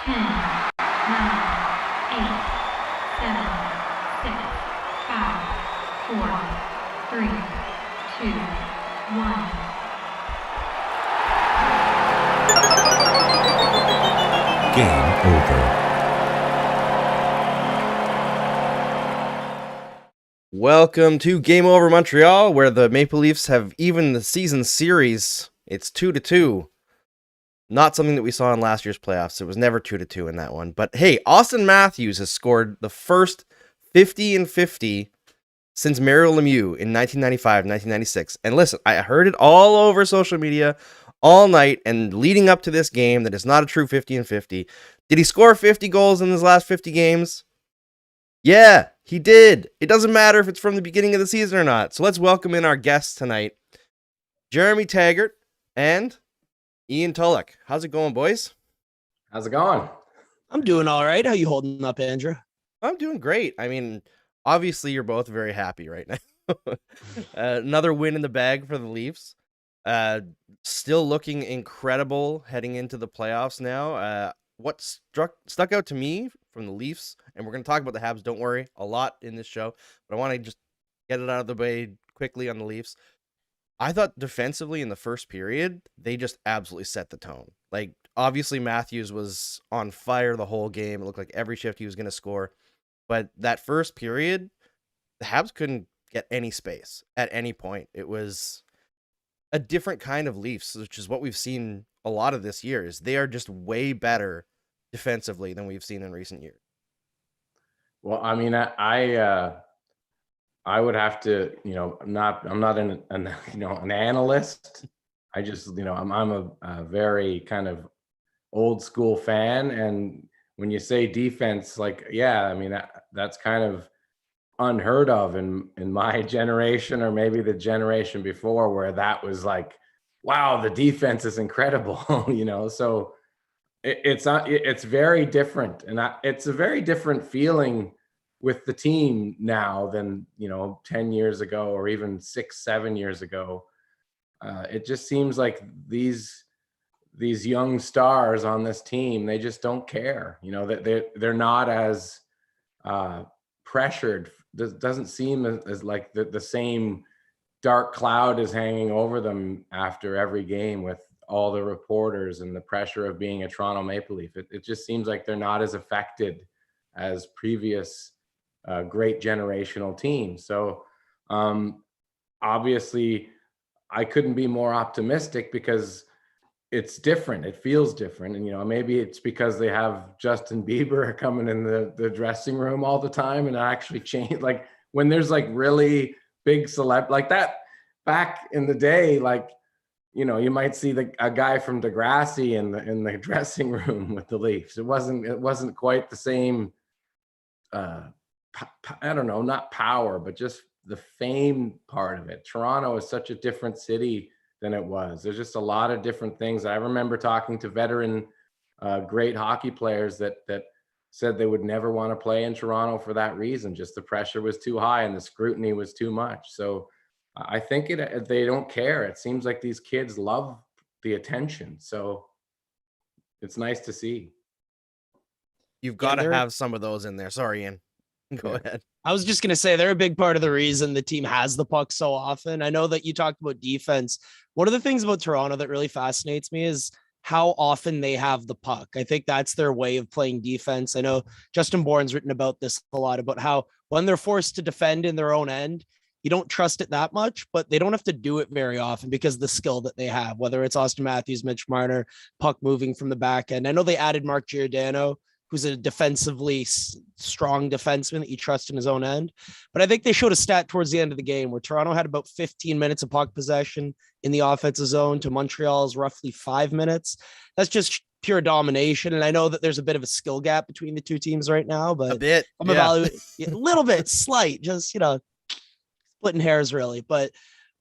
10, 9, 8, 7, 6, 5, 4, 3, 2, 1. Game over. Welcome to Game Over Montreal, where the Maple Leafs have even the season series. It's 2-2. Not something that we saw in last year's playoffs. It was never 2-2 in that one. But hey, Auston Matthews has scored the first 50 and 50 since Mario Lemieux in 1995, 1996. And listen, I heard it all over social media all night and leading up to this game that it's not a true 50 and 50. Did he score 50 goals in his last 50 games? Yeah, he did. It doesn't matter if it's from the beginning of the season or not. So let's welcome in our guests tonight, Jeremy Taggart and Ian Tulloch. How's it going, boys? How's it going? I'm doing all right. How you holding up, Andrew? I'm doing great. I mean, obviously you're both very happy right now. Another win in the bag for the Leafs. Still looking incredible heading into the playoffs now. What stuck out to me from the Leafs, and we're going to talk about the Habs, don't worry, a lot in this show, but I want to just get it out of the way quickly on the Leafs. I thought defensively in the first period, they just absolutely set the tone. Like, obviously Matthews was on fire the whole game. It looked like every shift he was going to score. But that first period, the Habs couldn't get any space at any point. It was a different kind of Leafs, which is what we've seen a lot of this year. Is they are just way better defensively than we've seen in recent years. Well, I mean, I would have to, I'm not an analyst. I just, I'm a very kind of old school fan. And when you say defense, like, yeah, I mean, that's kind of unheard of in my generation, or maybe the generation before, where that was like, wow, the defense is incredible, so it's very different. And it's a very different feeling with the team now than, 10 years ago, or even 6-7 years ago. It just seems like these young stars on this team, they just don't care, that they're not as pressured. Doesn't seem as like the same dark cloud is hanging over them after every game with all the reporters and the pressure of being a Toronto Maple Leaf. It just seems like they're not as affected as previous great generational teams. So obviously I couldn't be more optimistic, because it's different. It feels different. And, maybe it's because they have Justin Bieber coming in the dressing room all the time, and it actually changed. Like, when there's like really big celeb like that back in the day, like, you might see a guy from Degrassi in the dressing room with the Leafs. It wasn't quite the same. I don't know, not power, but just the fame part of it. Toronto is such a different city than it was. There's just a lot of different things. I remember talking to veteran, great hockey players that said they would never want to play in Toronto for that reason. Just the pressure was too high and the scrutiny was too much. So I think they don't care. It seems like these kids love the attention. So it's nice to see. You've got to have some of those in there. Sorry, Ian. Go ahead. I was just going to say they're a big part of the reason the team has the puck so often. I know that you talked about defense. One of the things about Toronto that really fascinates me is how often they have the puck. I think that's their way of playing defense. I know Justin Bourne's written about this a lot, about how when they're forced to defend in their own end, you don't trust it that much, but they don't have to do it very often because of the skill that they have, whether it's Auston Matthews, Mitch Marner, puck moving from the back end. I know they added Mark Giordano, who's a defensively strong defenseman that you trust in his own end. But I think they showed a stat towards the end of the game where Toronto had about 15 minutes of puck possession in the offensive zone to Montreal's roughly 5 minutes. That's just pure domination. And I know that there's a bit of a skill gap between the two teams right now, but a bit, I'm evaluating a little bit, slight, just, splitting hairs really. But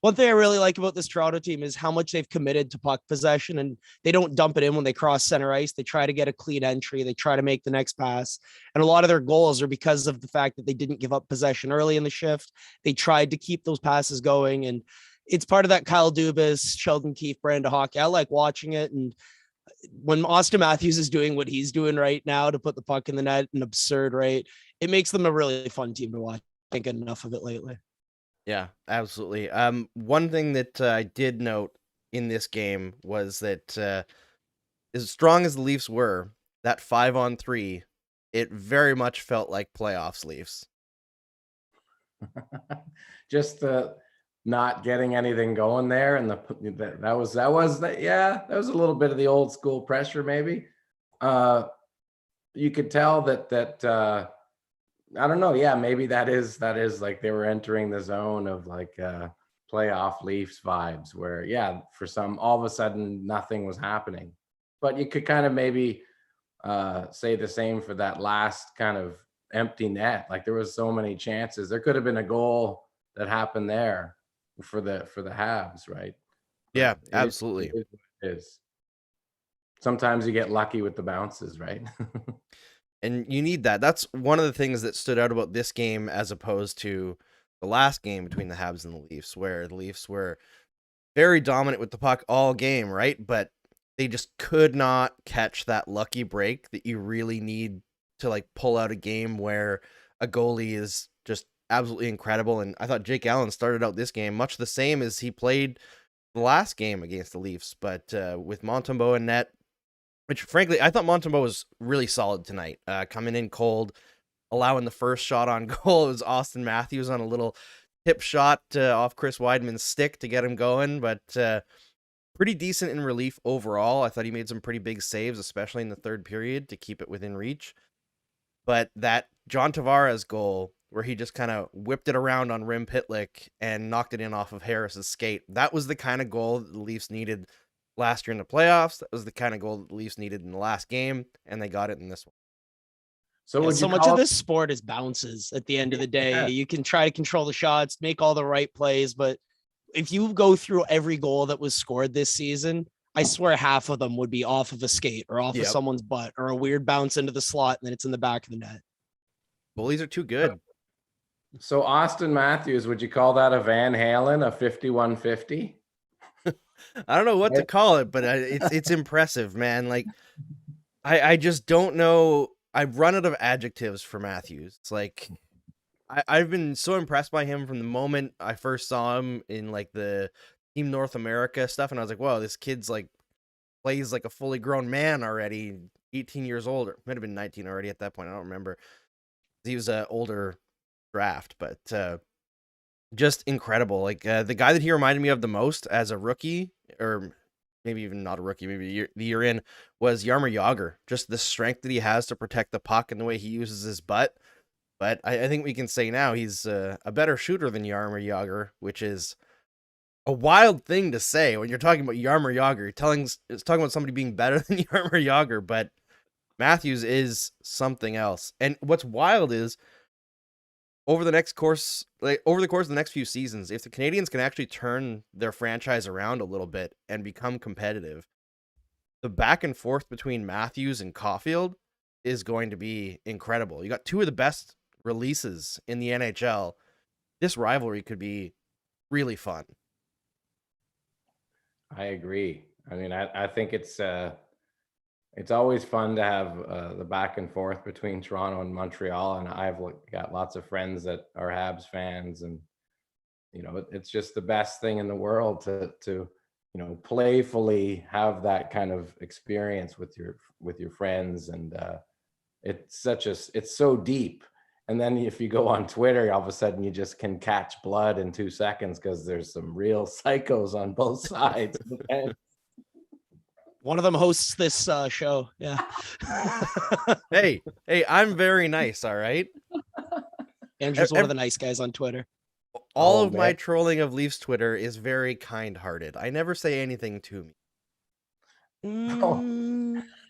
one thing I really like about this Toronto team is how much they've committed to puck possession, and they don't dump it in when they cross center ice. They try to get a clean entry. They try to make the next pass. And a lot of their goals are because of the fact that they didn't give up possession early in the shift. They tried to keep those passes going. And it's part of that Kyle Dubas, Sheldon Keefe brand of hockey. I like watching it. And when Auston Matthews is doing what he's doing right now to put the puck in the net, an absurd rate, it makes them a really fun team to watch. I can't get enough of it lately. Yeah, absolutely. One thing that I did note in this game was that as strong as the Leafs were, that 5-on-3, it very much felt like playoffs Leafs. Just the not getting anything going there, and that was a little bit of the old school pressure. Maybe you could tell that I don't know. Yeah, maybe that is like they were entering the zone of like playoff Leafs vibes, where for some all of a sudden nothing was happening. But you could kind of maybe say the same for that last kind of empty net. Like there was so many chances. There could have been a goal that happened there for the Habs, right? Yeah, It absolutely. is what it is. Sometimes you get lucky with the bounces, right? And you need that. That's one of the things that stood out about this game as opposed to the last game between the Habs and the Leafs, where the Leafs were very dominant with the puck all game, right? But they just could not catch that lucky break that you really need to like pull out a game where a goalie is just absolutely incredible. And I thought Jake Allen started out this game much the same as he played the last game against the Leafs, but with Montembeault in net, which frankly, I thought Montembeault was really solid tonight, coming in cold, allowing the first shot on goal. It was Auston Matthews on a little tip shot off Chris Weidman's stick to get him going, but pretty decent in relief overall. I thought he made some pretty big saves, especially in the third period, to keep it within reach. But that John Tavares goal, where he just kind of whipped it around on Rim Pitlick and knocked it in off of Harris's skate, that was the kind of goal that the Leafs needed last year in the playoffs. That was the kind of goal that the Leafs needed in the last game, and they got it in this one. So So much of this sport is bounces at the end of the day. Yeah. You can try to control the shots, make all the right plays, but if you go through every goal that was scored this season, I swear half of them would be off of a skate or off of someone's butt or a weird bounce into the slot and then it's in the back of the net. Goalies are too good. So Auston Matthews, would you call that a Van Halen, a 5150? I don't know what to call it, but it's impressive, man. Like, I just don't know. I've run out of adjectives for Matthews. It's like I've been so impressed by him from the moment I first saw him in like the Team North America stuff, and I was like, "Whoa, this kid's like plays like a fully grown man already, 18 years old, or might have been 19 already at that point. I don't remember. He was an older draft, but just incredible. Like the guy that he reminded me of the most as a rookie, or maybe even not a rookie, maybe the year in, was Jaromir Jagr. Just the strength that he has to protect the puck and the way he uses his butt. But I think we can say now he's a better shooter than Jaromir Jagr, which is a wild thing to say when you're talking about Jaromir Jagr. It's talking about somebody being better than Jaromir Jagr, but Matthews is something else. And what's wild is over the course of the next few seasons, if the Canadiens can actually turn their franchise around a little bit and become competitive, the back and forth between Matthews and Caufield is going to be incredible. You got two of the best releases in the NHL. This rivalry could be really fun. I agree. I mean, I think it's always fun to have the back and forth between Toronto and Montreal, and I've got lots of friends that are Habs fans, and it's just the best thing in the world to playfully have that kind of experience with your friends, and it's so deep. And then if you go on Twitter, all of a sudden you just can catch blood in 2 seconds because there's some real psychos on both sides. One of them hosts this show. Yeah. Hey, I'm very nice. All right. Andrew's one of the nice guys on Twitter. All of my trolling of Leafs Twitter is very kind-hearted. I never say anything to me.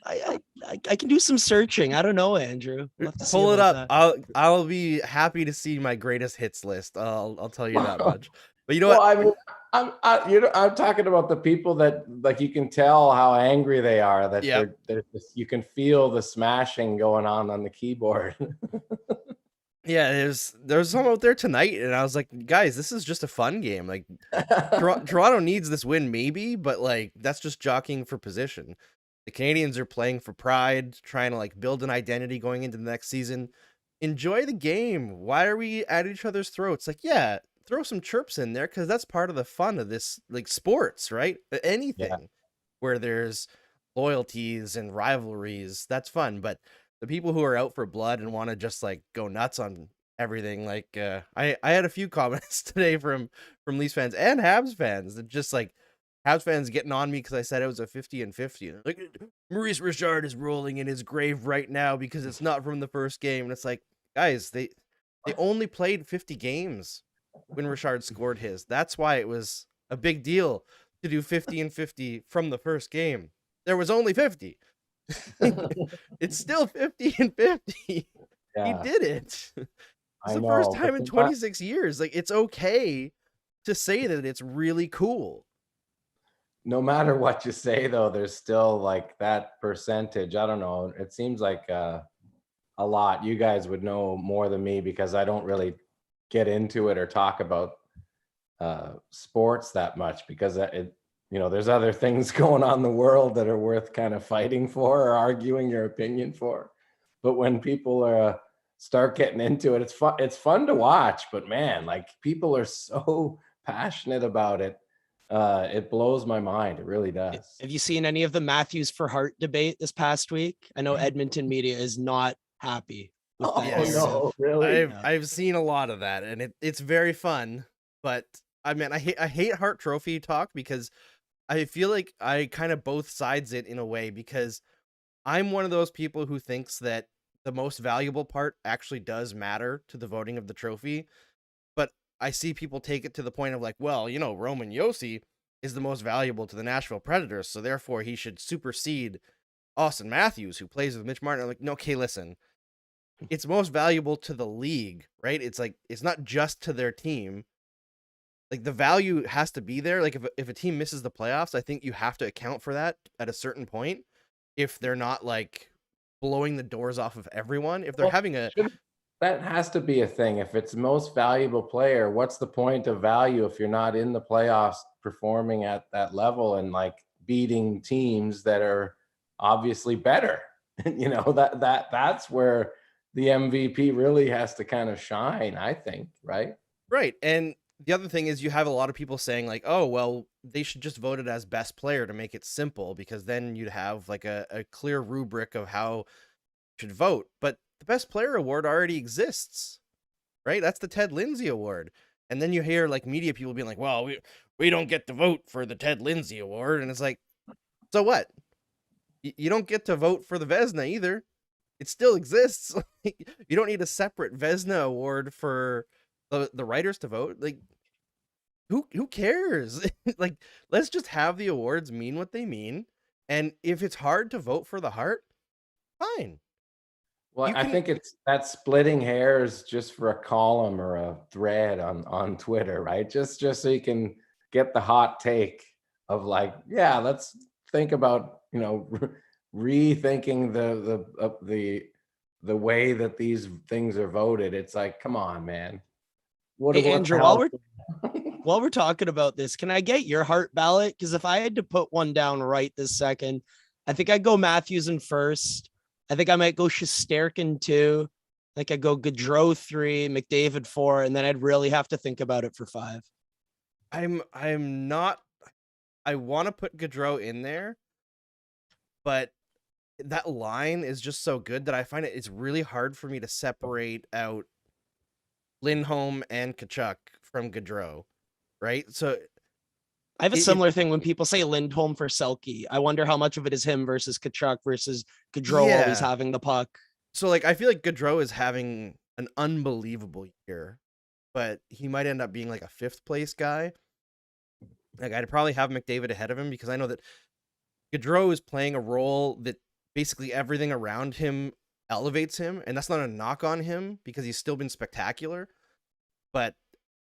I can do some searching. I don't know, Andrew. We'll have to see Pull it about up. that. I'll be happy to see my greatest hits list. I'll tell you that much. But you know what? I mean, I'm talking about the people that, like, you can tell how angry they are. That you can feel the smashing going on the keyboard. Yeah, there's some out there tonight, and I was like, guys, this is just a fun game. Like, Toronto needs this win, maybe, but like that's just jockeying for position. The Canadians are playing for pride, trying to like build an identity going into the next season. Enjoy the game. Why are we at each other's throats? Like, yeah, throw some chirps in there because that's part of the fun of this, like sports, right? Anything where there's loyalties and rivalries, that's fun. But the people who are out for blood and want to just like go nuts on everything, like I had a few comments today from Leafs fans and Habs fans that just like Habs fans getting on me because I said it was a 50-50. Like, Maurice Richard is rolling in his grave right now because it's not from the first game. And it's like, guys, they only played 50 games when Richard scored his. That's why it was a big deal to do 50-50 from the first game. There was only 50. It's still 50-50. Yeah, He did it. I It's the first know. time in 26 years. Like, it's okay to say that it's really cool. No matter what you say, though, there's still like that percentage. I don't know. It seems like a lot. You guys would know more than me because I don't really get into it or talk about sports that much because there's other things going on in the world that are worth kind of fighting for or arguing your opinion for. But when people start getting into it, it's fun to watch. But man, like people are so passionate about it. It blows my mind. It really does. Have you seen any of the Matthews for Hart debate this past week? I know Edmonton media is not happy with that. Yes. No, really? I've seen a lot of that, and it's very fun. But I mean, I hate Hart Trophy talk because I feel like I kind of both sides it in a way because I'm one of those people who thinks that the most valuable part actually does matter to the voting of the trophy. But I see people take it to the point of like, well, Roman Josi is the most valuable to the Nashville Predators, so therefore he should supersede Auston Matthews, who plays with Mitch Martin. I'm like, no, okay, listen. It's most valuable to the league, right? It's like, it's not just to their team. Like, the value has to be there. Like, if a team misses the playoffs, I think you have to account for that at a certain point. If they're not, like, blowing the doors off of everyone. If they're having a... That has to be a thing. If it's most valuable player, what's the point of value if you're not in the playoffs performing at that level and like beating teams that are obviously better? That's where the MVP really has to kind of shine, I think, right? Right. And the other thing is you have a lot of people saying like, oh, well, they should just vote it as best player to make it simple because then you'd have like a clear rubric of how you should vote. But the best player award already exists, right? That's the Ted Lindsay Award. And then you hear like media people being like, well, we don't get to vote for the Ted Lindsay Award. And it's like, so what? You don't get to vote for the Vezina either. It still exists. You don't need a separate Vezina Award for the writers to vote. Like, who cares? Like, let's just have the awards mean what they mean. And if it's hard to vote for the Hart, fine. Well, I think it's that splitting hairs just for a column or a thread on Twitter, right? Just so you can get the hot take of like, yeah, let's think about, rethinking the way that these things are voted. It's like, come on, man. Hey, Andrew, while we're talking about this, can I get your Hart ballot? Because if I had to put one down right this second, I think I'd go Matthews in first. I think I might go Shesterkin 2. I think I'd go Gaudreau 3, McDavid 4, and then I'd really have to think about it for 5. I'm not. I want to put Gaudreau in there, but that line is just so good that I find it's really hard for me to separate out Lindholm and Tkachuk from Gaudreau, right? So I have a similar thing when people say Lindholm for Selke. I wonder how much of it is him versus Tkachuk versus Gaudreau always having the puck. So like, I feel like Gaudreau is having an unbelievable year, but he might end up being like a 5th place guy. Like, I'd probably have McDavid ahead of him because I know that Gaudreau is playing a role that basically everything around him elevates him, and that's not a knock on him because he's still been spectacular. But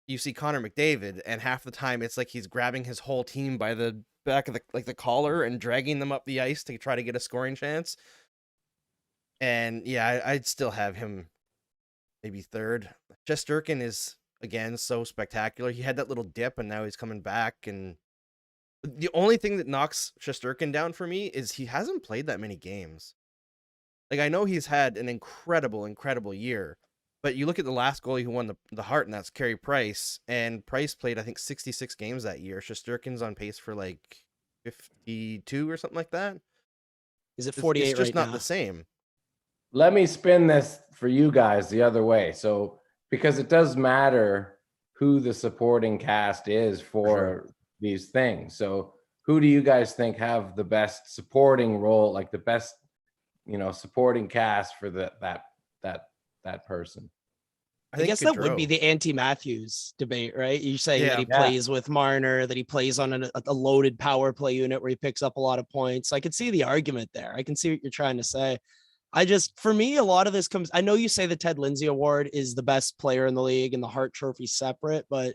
you see Connor McDavid, and half the time it's like he's grabbing his whole team by the back of the collar and dragging them up the ice to try to get a scoring chance. And yeah, I'd still have him maybe 3rd. Shesterkin is again so spectacular. He had that little dip, and now he's coming back, and The only thing that knocks Shesterkin down for me is he hasn't played that many games. Like, I know he's had an incredible year, but you look at the last goalie who won the Hart, and that's Carey Price, and Price played, I think, 66 games that year. Shesterkin's on pace for like 52 or something like that. Is it 48 It's just right not now? the same. Let me spin this for you guys the other way. So, because it does matter who the supporting cast is for these things. So, who do you guys think have the best supporting role, like the best, supporting cast for that person? I guess that would be the anti-Matthews debate, right? You're saying that he Yeah. plays with Marner, that he plays on a loaded power play unit where he picks up a lot of points. I can see the argument there. I can see what you're trying to say. For me, a lot of this comes, I know you say the Ted Lindsay Award is the best player in the league and the Hart Trophy separate, but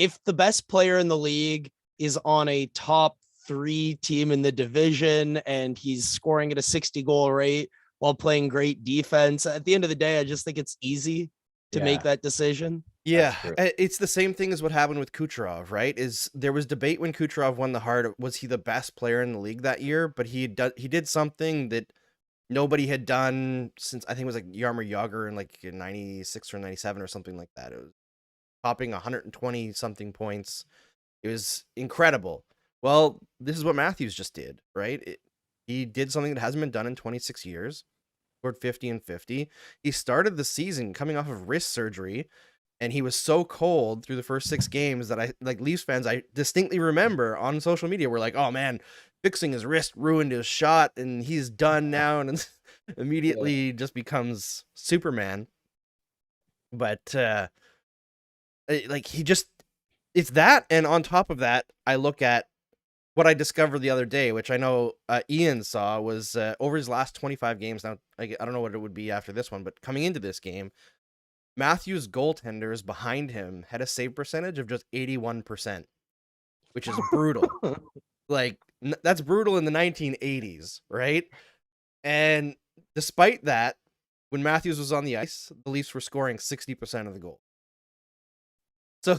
if the best player in the league is on a top 3 team in the division and he's scoring at a 60 goal rate while playing great defense, at the end of the day, I just think it's easy to make that decision. Yeah, it's the same thing as what happened with Kucherov, right? There was debate when Kucherov won the Hart. Was he the best player in the league that year? But he did something that nobody had done since, I think it was like Jaromir Jagr in like 96 or 97 or something like that. It was topping 120 something points. It was incredible. Well, this is what Matthews just did, right? He did something that hasn't been done in 26 years. Scored 50 and 50. He started the season coming off of wrist surgery, and he was so cold through the first 6 games that Leafs fans, I distinctly remember on social media were like, oh man, fixing his wrist ruined his shot and he's done now, and immediately just becomes Superman. But it's that, and on top of that, I look at what I discovered the other day, which I know Ian saw, was over his last 25 games. Now, I don't know what it would be after this one, but coming into this game, Matthews' goaltenders behind him had a save percentage of just 81%, which is brutal. That's brutal in the 1980s, right? And despite that, when Matthews was on the ice, the Leafs were scoring 60% of the goal. So,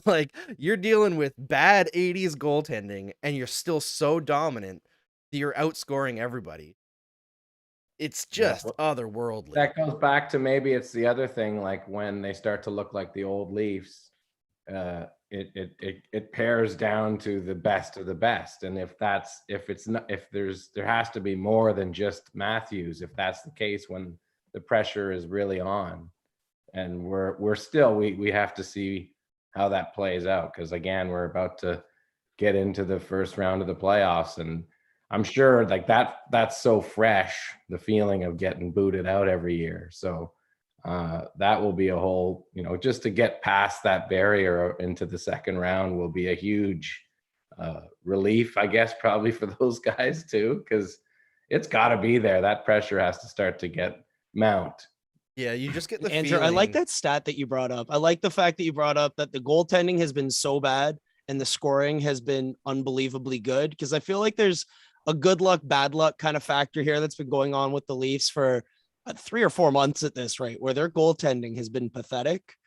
you're dealing with bad 80s goaltending, and you're still so dominant that you're outscoring everybody. It's just otherworldly. That goes back to, maybe it's the other thing, like when they start to look like the old Leafs, it pairs down to the best of the best. And there has to be more than just Matthews, if that's the case, when the pressure is really on. And we have to see how that plays out, because again, we're about to get into the first round of the playoffs, and I'm sure that's so fresh, the feeling of getting booted out every year. So that will be a whole, just to get past that barrier into the second round will be a huge relief, I guess, probably for those guys too, because it's got to be there. That pressure has to start to mount. Yeah, you just get the Andrew, feeling. I like that stat that you brought up. I like the fact that you brought up that the goaltending has been so bad and the scoring has been unbelievably good, because I feel like there's a good luck, bad luck kind of factor here that's been going on with the Leafs for 3 or 4 months at this rate, where their goaltending has been pathetic.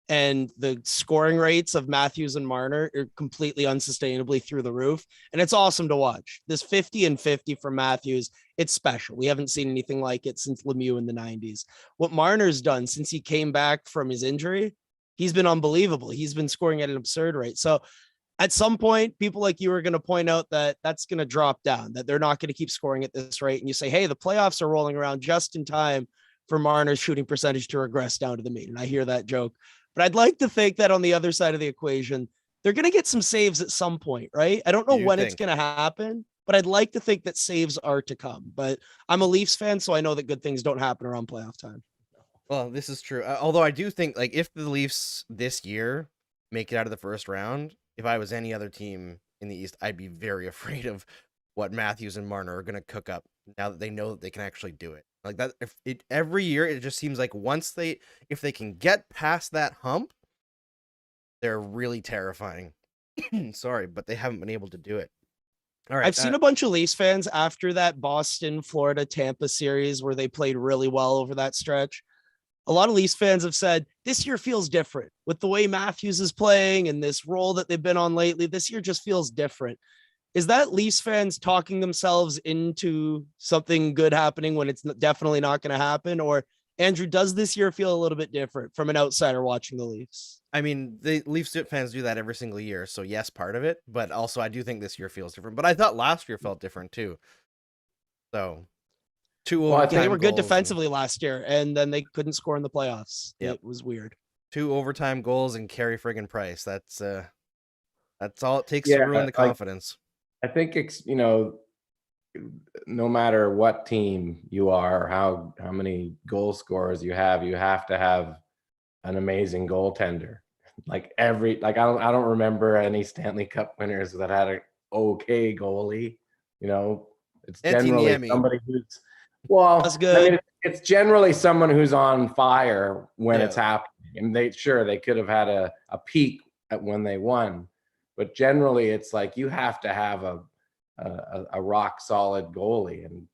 And the scoring rates of Matthews and Marner are completely unsustainably through the roof. And it's awesome to watch. This 50 and 50 for Matthews, it's special. We haven't seen anything like it since Lemieux in the 90s. What Marner's done since he came back from his injury, he's been unbelievable. He's been scoring at an absurd rate. So at some point, people like you are going to point out that that's going to drop down, that they're not going to keep scoring at this rate. And you say, hey, the playoffs are rolling around just in time for Marner's shooting percentage to regress down to the mean. And I hear that joke. But I'd like to think that on the other side of the equation, they're going to get some saves at some point, right? I don't know when it's going to happen, but I'd like to think that saves are to come. But I'm a Leafs fan, so I know that good things don't happen around playoff time. Well, this is true. Although I do think, if the Leafs this year make it out of the first round, if I was any other team in the East, I'd be very afraid of what Matthews and Marner are going to cook up now that they know that they can actually do it. Every year, it just seems like if they can get past that hump, they're really terrifying. Sorry, but they haven't been able to do it. All right. I've seen a bunch of Leafs fans after that Boston, Florida, Tampa series where they played really well over that stretch. A lot of Leafs fans have said this year feels different with the way Matthews is playing and this role that they've been on lately. This year just feels different. Is that Leafs fans talking themselves into something good happening when it's definitely not going to happen? Or Andrew, does this year feel a little bit different from an outsider watching the Leafs? I mean, the Leafs fans do that every single year, so yes, part of it. But also, I do think this year feels different. But I thought last year felt different too. So, they were good defensively last year, and then they couldn't score in the playoffs. Yep. It was weird. 2 overtime goals and Carey friggin' Price. That's all it takes to ruin the confidence. I think it's, no matter what team you are, or how many goal scorers you have to have an amazing goaltender. I don't remember any Stanley Cup winners that had an okay goalie. It's generally somebody who's that's good. I mean, it's generally someone who's on fire when it's happening. And they could have had a peak at when they won, but generally it's like you have to have a rock solid goalie, and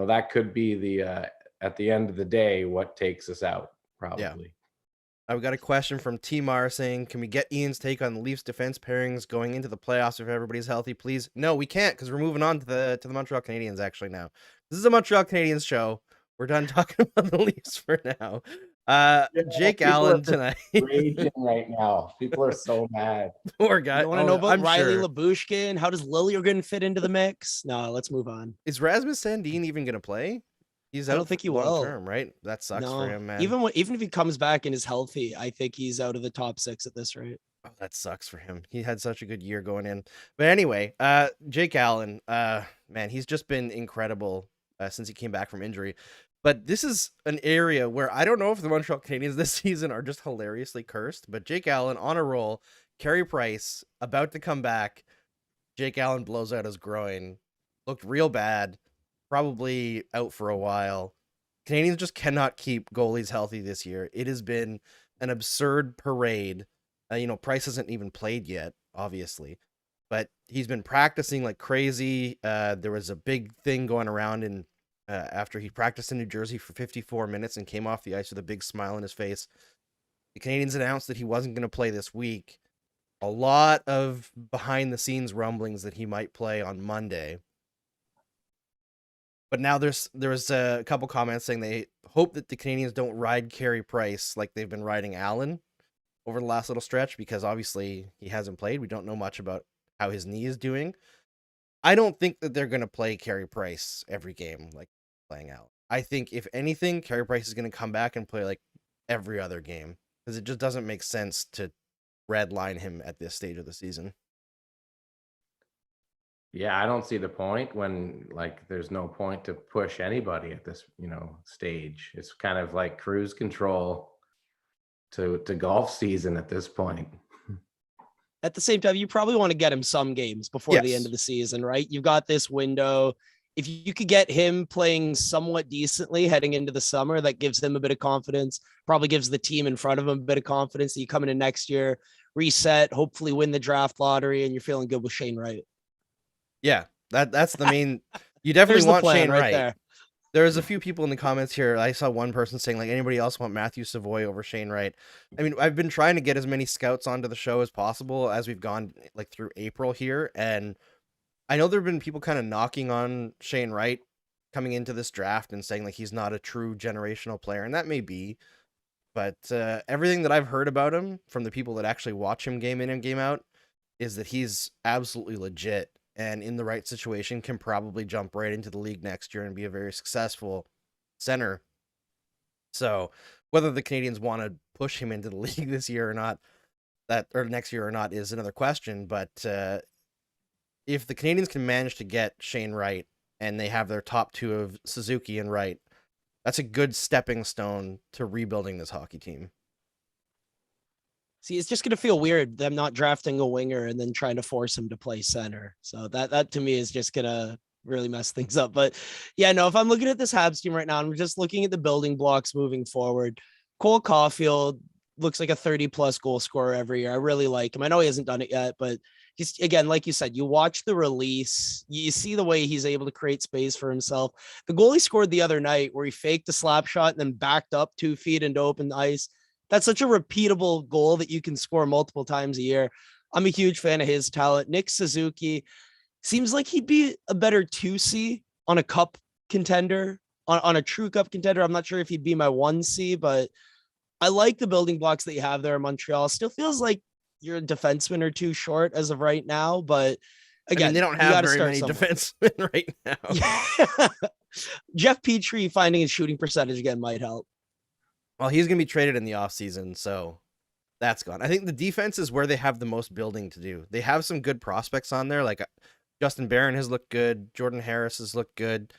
that could be the at the end of the day what takes us out probably. Yeah. I've got a question from T-Mar saying, can we get Ian's take on the Leafs defense pairings going into the playoffs if everybody's healthy, please? No, we can't, because we're moving on to the Montreal Canadiens actually now. This is a Montreal Canadiens show. We're done talking about the Leafs for now. Jake Allen tonight. Raging right now. People are so mad. Poor guy. You want to know about Riley Labushkin? How does Liljegren fit into the mix? No, let's move on. Is Rasmus Sandin even going to play? I don't think he will. Term, right? That sucks for him, man. Even if he comes back and is healthy, I think he's out of the top 6 at this rate. Oh, that sucks for him. He had such a good year going in. But anyway, Jake Allen, man, he's just been incredible since he came back from injury. But this is an area where I don't know if the Montreal Canadiens this season are just hilariously cursed. But Jake Allen on a roll, Carey Price about to come back. Jake Allen blows out his groin. Looked real bad. Probably out for a while. Canadians just cannot keep goalies healthy this year. It has been an absurd parade. Price hasn't even played yet, obviously, but he's been practicing like crazy. There was a big thing going around in after he practiced in New Jersey for 54 minutes and came off the ice with a big smile on his face. The Canadiens announced that he wasn't going to play this week. A lot of behind the scenes rumblings that he might play on Monday. But now there was a couple comments saying they hope that the Canadiens don't ride Carey Price like they've been riding Allen over the last little stretch, because obviously he hasn't played. We don't know much about how his knee is doing. I don't think that they're going to play Carey Price every game like playing Allen. I think if anything, Carey Price is going to come back and play like every other game, because it just doesn't make sense to red line him at this stage of the season. Yeah, I don't see the point when there's no point to push anybody at this, stage. It's kind of like cruise control to golf season at this point. At the same time, you probably want to get him some games before the end of the season, right? You've got this window. If you could get him playing somewhat decently heading into the summer, that gives him a bit of confidence, probably gives the team in front of him a bit of confidence that you come into next year, reset, hopefully win the draft lottery, and you're feeling good with Shane Wright. Yeah, that's the main. You definitely want Shane Wright. There's a few people in the comments here. I saw one person saying anybody else want Matthew Savoy over Shane Wright. I mean, I've been trying to get as many scouts onto the show as possible as we've gone through April here, and I know there have been people kind of knocking on Shane Wright coming into this draft and saying he's not a true generational player, and that may be, but everything that I've heard about him from the people that actually watch him game in and game out is that he's absolutely legit. And in the right situation can probably jump right into the league next year and be a very successful center. So whether the Canadiens want to push him into the league this year or not, or next year or not, is another question. But if the Canadiens can manage to get Shane Wright and they have their top 2 of Suzuki and Wright, that's a good stepping stone to rebuilding this hockey team. See, it's just going to feel weird them not drafting a winger and then trying to force him to play center. So that to me is just going to really mess things up. But yeah, no, if I'm looking at this Habs team right now, I'm just looking at the building blocks moving forward. Cole Caufield looks like a 30+ goal scorer every year. I really like him. I know he hasn't done it yet, but just again, like you said, you watch the release, you see the way he's able to create space for himself. The goal he scored the other night where he faked a slap shot and then backed up 2 feet into open ice. That's such a repeatable goal that you can score multiple times a year. I'm a huge fan of his talent. Nick Suzuki, Seems like he'd be a better 2C on a cup contender, on a true cup contender. I'm not sure if he'd be my 1C, but I like the building blocks that you have there in Montreal. Still feels like you're a defenseman or two short as of right now, but again, they don't you have got to very start many somewhere. defensemen right now. Yeah. Jeff Petrie finding his shooting percentage again might help. Well, he's going to be traded in the offseason, so that's gone. I think the defense is where they have the most building to do. They have some good prospects on there, like Justin Barron has looked good. Jordan Harris has looked good.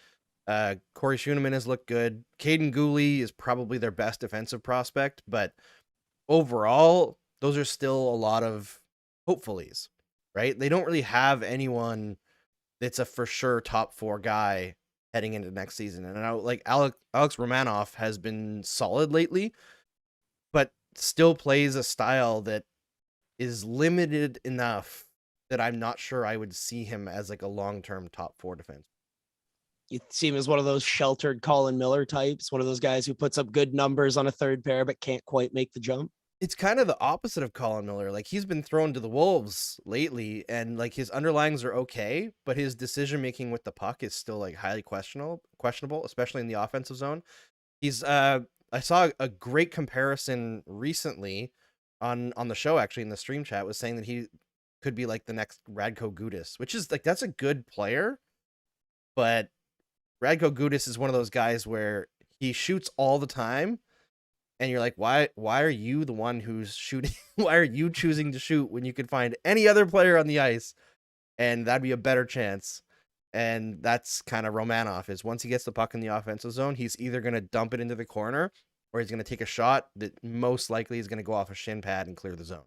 Corey Schooneman has looked good. Caden Gooley is probably their best defensive prospect, but overall, those are still a lot of hopefulies, right? They don't really have anyone that's a for sure top 4 guy heading into next season. And I like Alex Romanov has been solid lately, but still plays a style that is limited enough that I'm not sure I would see him as like a long-term top 4 defense. You see him as one of those sheltered Colin Miller types, one of those guys who puts up good numbers on a third pair, but can't quite make the jump. It's kind of the opposite of Colin Miller. Like, he's been thrown to the wolves lately, and like his underlines are okay, but his decision making with the puck is still like highly questionable, especially in the offensive zone. He's I saw a great comparison recently on the show, actually, in the stream chat, was saying that he could be like the next Radko Gudas, which is like, that's a good player, but Radko Gudas is one of those guys where he shoots all the time, and you're like, why are you the one who's shooting? Why are you choosing to shoot when you could find any other player on the ice and that'd be a better chance? And that's kind of Romanov, is once he gets the puck in the offensive zone, he's either going to dump it into the corner or he's going to take a shot that most likely is going to go off a shin pad and clear the zone.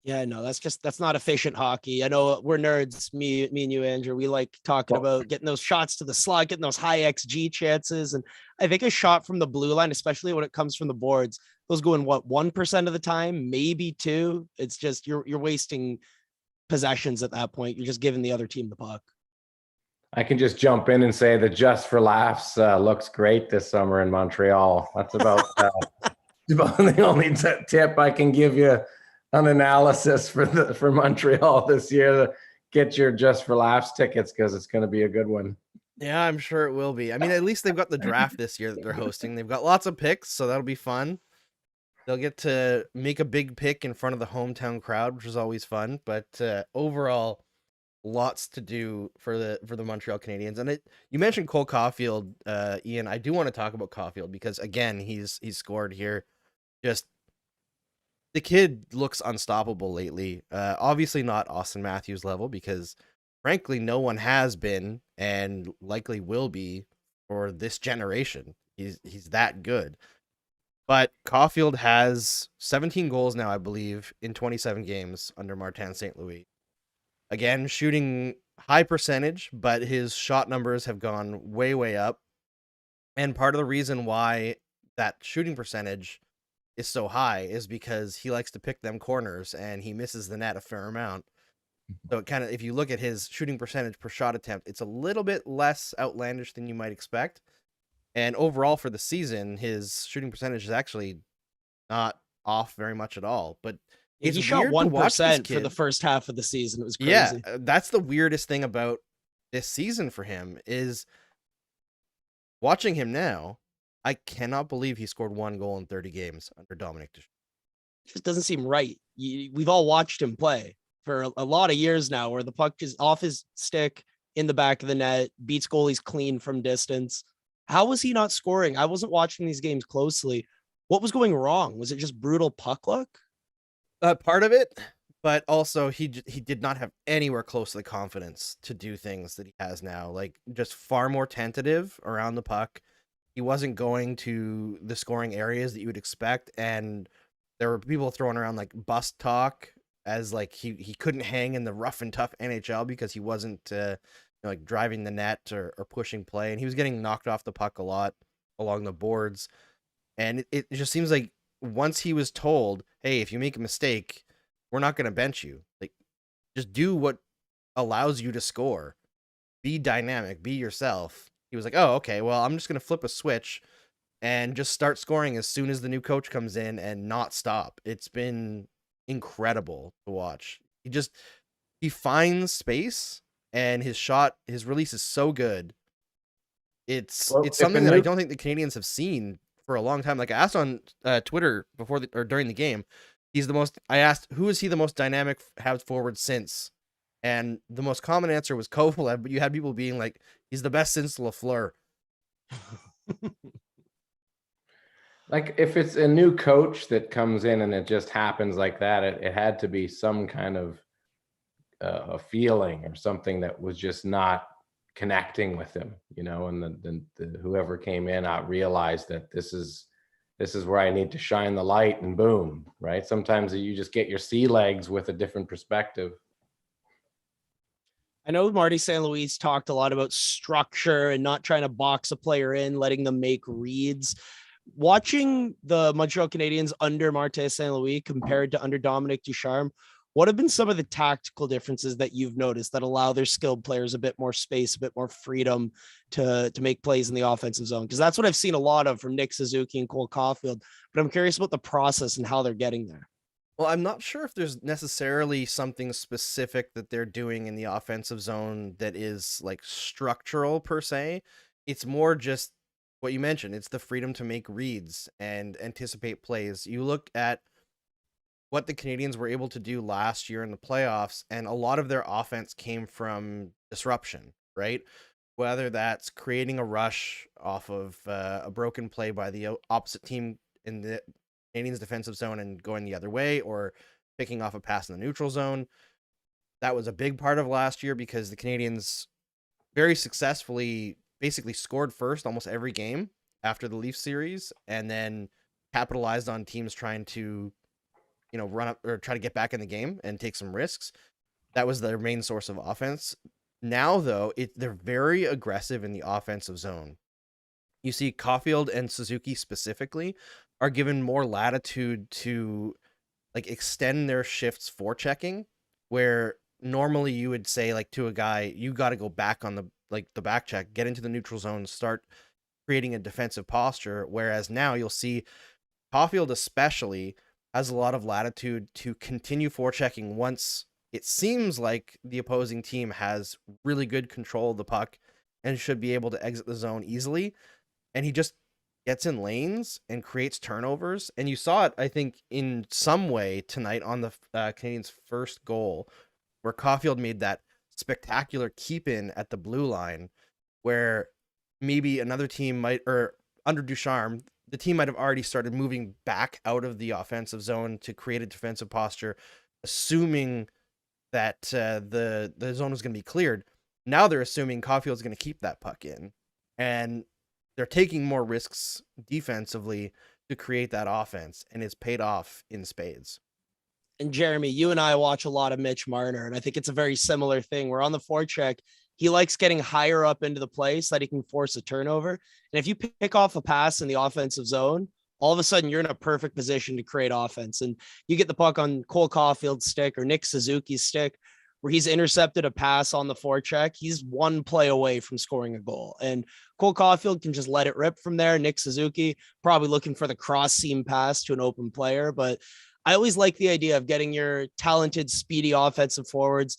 Yeah, no, that's not efficient hockey. I know we're nerds, me and you, Andrew. We like talking about getting those shots to the slot, getting those high XG chances. And I think a shot from the blue line, especially when it comes from the boards, those go in 1% of the time, maybe 2. It's just you're wasting possessions at that point. You're just giving the other team the puck. I can just jump in and say that Just for Laughs looks great this summer in Montreal. That's about the only tip I can give you. An analysis for Montreal this year. Get your Just for Laughs tickets, because it's going to be a good one. Yeah, I'm sure it will be. I mean, at least they've got the draft this year that they're hosting. They've got lots of picks, so that'll be fun. They'll get to make a big pick in front of the hometown crowd, which is always fun. But overall, lots to do for the Montreal Canadiens. And you mentioned Cole Caufield, Ian. I do want to talk about Caufield because, again, he's scored here. Just, the kid looks unstoppable lately. Obviously not Auston Matthews level, because frankly, no one has been and likely will be for this generation. He's that good. But Caufield has 17 goals now, I believe, in 27 games under Martin St. Louis. Again, shooting high percentage, but his shot numbers have gone way, way up. And part of the reason why that shooting percentage is so high is because he likes to pick them corners and he misses the net a fair amount. So it kind of, if you look at his shooting percentage per shot attempt, it's a little bit less outlandish than you might expect. And overall for the season, his shooting percentage is actually not off very much at all. But he shot 1% for the first half of the season. It was crazy. Yeah, that's the weirdest thing about this season for him, is watching him now. I cannot believe he scored 1 goal in 30 games under Dominic Ducharme. It just doesn't seem right. We've all watched him play for a lot of years now, where the puck is off his stick in the back of the net, beats goalies clean from distance. How was he not scoring? I wasn't watching these games closely. What was going wrong? Was it just brutal puck luck? Part of it, but also he did not have anywhere close to the confidence to do things that he has now. Like, just far more tentative around the puck. He wasn't going to the scoring areas that you would expect, and there were people throwing around like bust talk as like he couldn't hang in the rough and tough NHL because he wasn't like driving the net or pushing play, and he was getting knocked off the puck a lot along the boards. And it just seems like once he was told, hey, if you make a mistake, we're not going to bench you. Like, just do what allows you to score. Be dynamic, be yourself. He was like, oh, okay, well, I'm just going to flip a switch and just start scoring as soon as the new coach comes in and not stop. It's been incredible to watch. He he finds space, and his release is so good. It's Well, if a something that I new don't think the Canadians have seen for a long time. Like I asked on Twitter or during the game, I asked who is he the most dynamic halves forward since, and the most common answer was Caufield, but you had people being like, he's the best since Lafleur. like if it's a new coach that comes in and it just happens like that, it had to be some kind of a feeling or something that was just not connecting with him, and the whoever came in realized that this is where I need to shine the light, and boom, right? Sometimes you just get your sea legs with a different perspective. I know Marty St. Louis talked a lot about structure and not trying to box a player in, letting them make reads. Watching the Montreal Canadiens under Martin St. Louis compared to under Dominic Ducharme, what have been some of the tactical differences that you've noticed that allow their skilled players a bit more space, a bit more freedom to make plays in the offensive zone? Because that's what I've seen a lot of from Nick Suzuki and Cole Caufield, but I'm curious about the process and how they're getting there. Well, I'm not sure if there's necessarily something specific that they're doing in the offensive zone that is like structural per se. It's more just what you mentioned. It's the freedom to make reads and anticipate plays. You look at what the Canadians were able to do last year in the playoffs, and a lot of their offense came from disruption, right? Whether that's creating a rush off of a broken play by the opposite team in the Canadians defensive zone and going the other way, or picking off a pass in the neutral zone. That was a big part of last year because the Canadians very successfully basically scored first almost every game after the Leafs series, and then capitalized on teams trying to, run up or try to get back in the game and take some risks. That was their main source of offense. Now, though, they're very aggressive in the offensive zone. You see Caufield and Suzuki specifically are given more latitude to like extend their shifts for checking, where normally you would say like to a guy, you got to go back on the back check, get into the neutral zone, start creating a defensive posture. Whereas now you'll see Caufield especially has a lot of latitude to continue forechecking once it seems like the opposing team has really good control of the puck and should be able to exit the zone easily. And he just gets in lanes and creates turnovers. And you saw it, I think, in some way tonight on the Canadiens' first goal, where Caufield made that spectacular keep-in at the blue line, where maybe another team might, or under Ducharme, the team might have already started moving back out of the offensive zone to create a defensive posture, assuming that the zone was going to be cleared. Now they're assuming Caufield's going to keep that puck in, and they're taking more risks defensively to create that offense, and it's paid off in spades. And Jeremy, you and I watch a lot of Mitch Marner, and I think it's a very similar thing. We're on the forecheck. He likes getting higher up into the play so that he can force a turnover. And if you pick off a pass in the offensive zone, all of a sudden you're in a perfect position to create offense. And you get the puck on Cole Caufield's stick or Nick Suzuki's stick, where he's intercepted a pass on the forecheck. He's one play away from scoring a goal. And Cole Caufield can just let it rip from there. Nick Suzuki probably looking for the cross seam pass to an open player. But I always like the idea of getting your talented, speedy offensive forwards.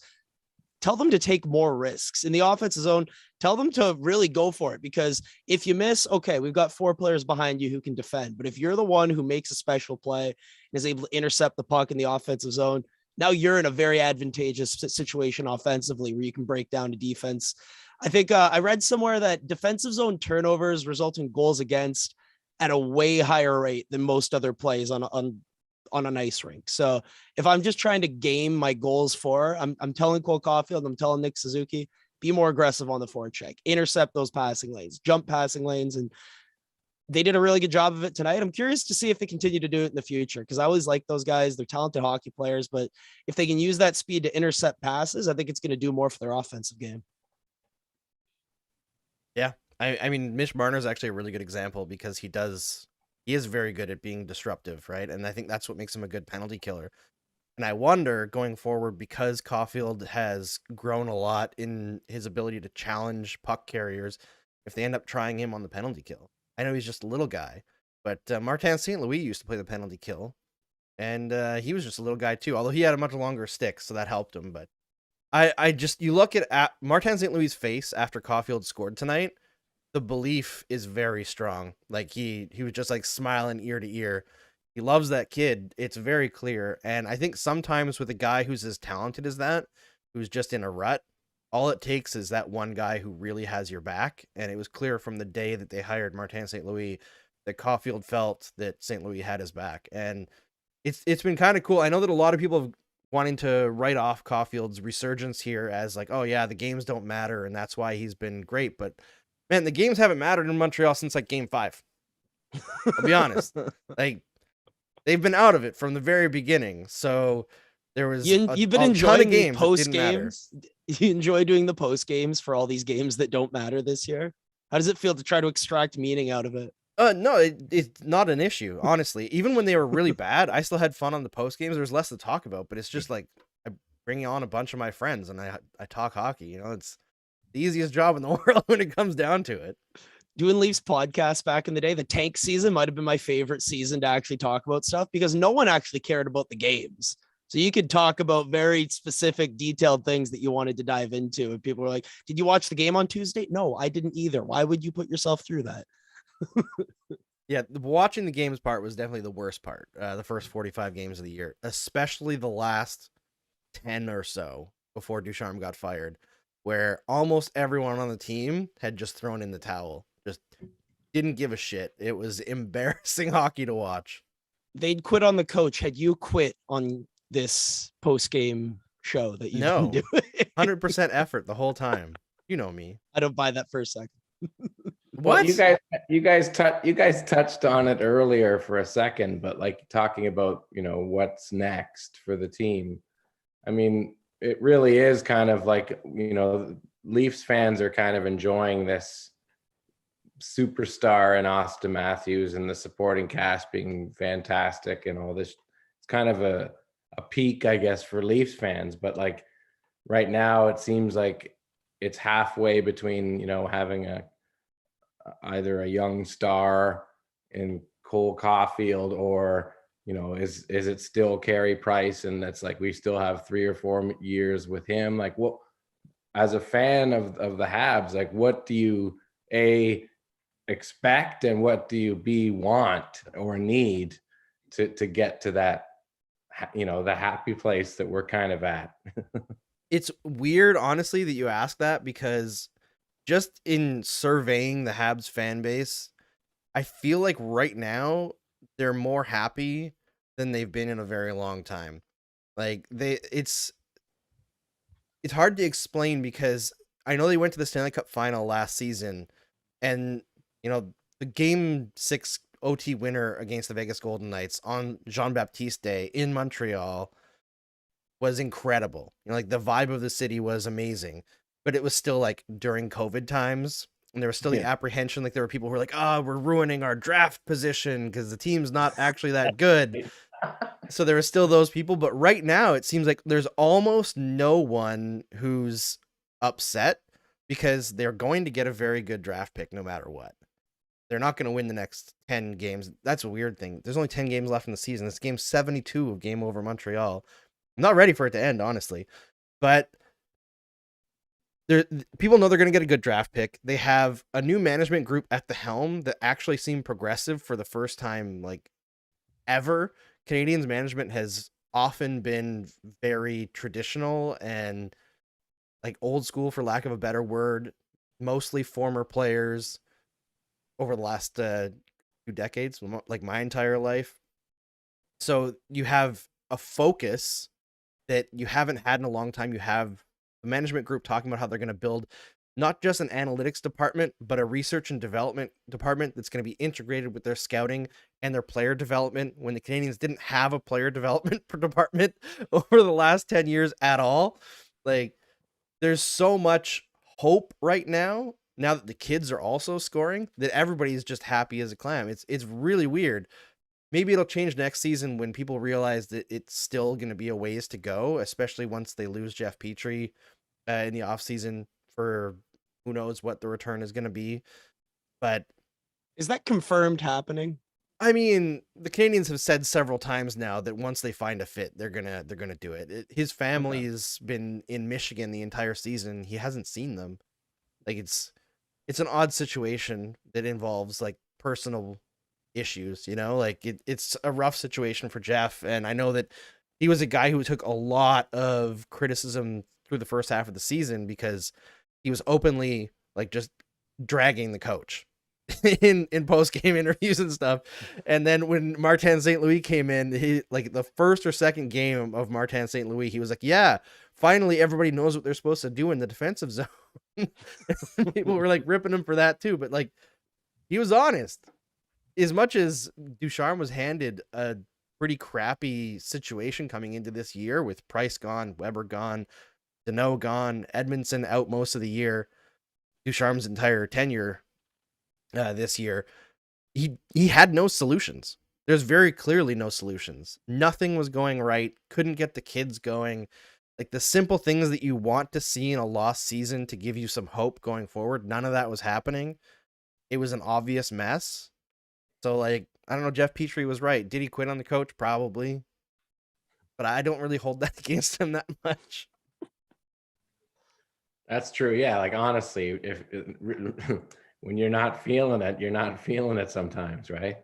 Tell them to take more risks in the offensive zone. Tell them to really go for it, because if you miss, okay, we've got 4 players behind you who can defend. But if you're the one who makes a special play and is able to intercept the puck in the offensive zone, now you're in a very advantageous situation offensively where you can break down to defense. I think I read somewhere that defensive zone turnovers result in goals against at a way higher rate than most other plays on an ice rink. So if I'm just trying to game my goals for, I'm telling Cole Caufield, I'm telling Nick Suzuki, be more aggressive on the forecheck, intercept those passing lanes, jump passing lanes. And they did a really good job of it tonight. I'm curious to see if they continue to do it in the future, because I always like those guys. They're talented hockey players, but if they can use that speed to intercept passes, I think it's going to do more for their offensive game. Yeah. I mean, Mitch Marner is actually a really good example because he is very good at being disruptive, right? And I think that's what makes him a good penalty killer. And I wonder going forward, because Caufield has grown a lot in his ability to challenge puck carriers, if they end up trying him on the penalty kill. I know he's just a little guy, but Martin St. Louis used to play the penalty kill, and he was just a little guy too, although he had a much longer stick, so that helped him. But I just, you look at Martin St. Louis' face after Caufield scored tonight, the belief is very strong. Like he was just like smiling ear to ear. He loves that kid. It's very clear. And I think sometimes with a guy who's as talented as that, who's just in a rut, all it takes is that one guy who really has your back. And it was clear from the day that they hired Martin St. Louis that Caufield felt that St. Louis had his back. And it's been kind of cool. I know that a lot of people have wanting to write off Caufield's resurgence here as like, oh yeah, the games don't matter and that's why he's been great. But man, the games haven't mattered in Montreal since like game 5. I'll be honest. Like they've been out of it from the very beginning. So there was you've been a enjoying ton of games post games. You enjoy doing the post games for all these games that don't matter this year. How does it feel to try to extract meaning out of it? No, it's not an issue, honestly. Even when they were really bad, I still had fun on the post games. There's less to talk about, but it's just like I bring on a bunch of my friends and I talk hockey. You know, it's the easiest job in the world when it comes down to it. Doing Leafs podcasts back in the day, the tank season might have been my favorite season to actually talk about stuff because no one actually cared about the games. So you could talk about very specific, detailed things that you wanted to dive into. And people were like, did you watch the game on Tuesday? No, I didn't either. Why would you put yourself through that? Yeah, watching the games part was definitely the worst part. The first 45 games of the year, especially the last 10 or so before Ducharme got fired, where almost everyone on the team had just thrown in the towel, just didn't give a shit. It was embarrassing hockey to watch. They'd quit on the coach. Had you quit on this post-game show that you've been doing? 100% effort the whole time. You know me. I don't buy that for a second. What? Well, you guys touched on it earlier for a second, but like talking about, you know, what's next for the team. I mean, it really is kind of like, you know, Leafs fans are kind of enjoying this superstar in Auston Matthews and the supporting cast being fantastic and all this. It's kind of a peak, I guess, for Leafs fans. But like right now, it seems like it's halfway between, you know, having either a young star in Cole Caufield or, you know, is it still Carey Price? And that's like, we still have 3 or 4 years with him. Like, what, as a fan of the Habs, like, what do you expect and what do you want or need to get to that, you know, the happy place that we're kind of at? It's weird, honestly, that you ask that, because just in surveying the Habs fan base, I feel like right now they're more happy than they've been in a very long time. Like it's hard to explain, because I know they went to the Stanley Cup final last season, and you know, the game 6 OT winner against the Vegas Golden Knights on Jean-Baptiste Day in Montreal was incredible. You know, like the vibe of the city was amazing. But it was still like during COVID times, and there was still the apprehension. Like there were people who were like, "Oh, we're ruining our draft position because the team's not actually that good." So there are still those people. But right now, it seems like there's almost no one who's upset, because they're going to get a very good draft pick no matter what. They're not going to win the next 10 games. That's a weird thing. There's only 10 games left in the season. It's game 72 of Game Over Montreal. I'm not ready for it to end, honestly. But people know they're going to get a good draft pick. They have a new management group at the helm that actually seem progressive for the first time, like, ever. Canadiens management has often been very traditional and like old school, for lack of a better word, mostly former players over the last 2 decades, like my entire life. So you have a focus that you haven't had in a long time. You have the management group talking about how they're going to build not just an analytics department, but a research and development department that's going to be integrated with their scouting and their player development, when the Canadiens didn't have a player development department over the last 10 years at all. Like, there's so much hope right now that the kids are also scoring, that everybody's just happy as a clam. It's really weird. Maybe it'll change next season when people realize that it's still going to be a ways to go, especially once they lose Jeff Petrie in the offseason for who knows what the return is going to be. But is that confirmed happening? I mean, the Canadians have said several times now that once they find a fit, they're gonna do it. His family's been in Michigan the entire season. He hasn't seen them. Like it's an odd situation that involves like personal issues, you know? Like it's a rough situation for Jeff, and I know that he was a guy who took a lot of criticism through the first half of the season because he was openly like just dragging the coach in post-game interviews and stuff. And then when Martin St. Louis came in, he like the first or second game of Martin St. Louis, he was like, yeah, finally everybody knows what they're supposed to do in the defensive zone. People were like ripping him for that too, but like he was honest. As much as Ducharme was handed a pretty crappy situation coming into this year with Price gone, Weber gone, Deneau gone, Edmondson out most of the year, Ducharme's entire tenure this year, he had no solutions. There's very clearly no solutions. Nothing was going right. Couldn't get the kids going. Like the simple things that you want to see in a lost season to give you some hope going forward, none of that was happening. It was an obvious mess. So like, I don't know, Jeff Petrie was right. Did he quit on the coach? Probably. But I don't really hold that against him that much. That's true. Yeah. Like, honestly, if when you're not feeling it, you're not feeling it sometimes, right?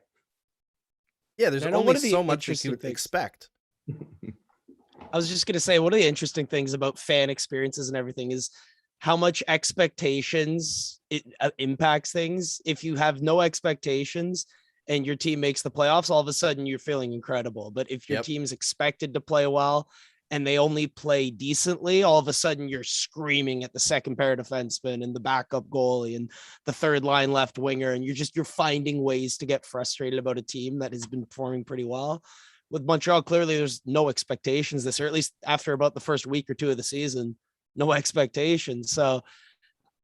Yeah, there's I know only one of the so much you interesting could things- expect. I was just going to say, one of the interesting things about fan experiences and everything is how much expectations it impacts things. If you have no expectations and your team makes the playoffs, all of a sudden you're feeling incredible. But if your Yep. team's expected to play well and they only play decently, all of a sudden you're screaming at the second pair defenseman and the backup goalie and the third line left winger. And you're finding ways to get frustrated about a team that has been performing pretty well. With Montreal, clearly there's no expectations this year, at least after about the first week or two of the season, no expectations. So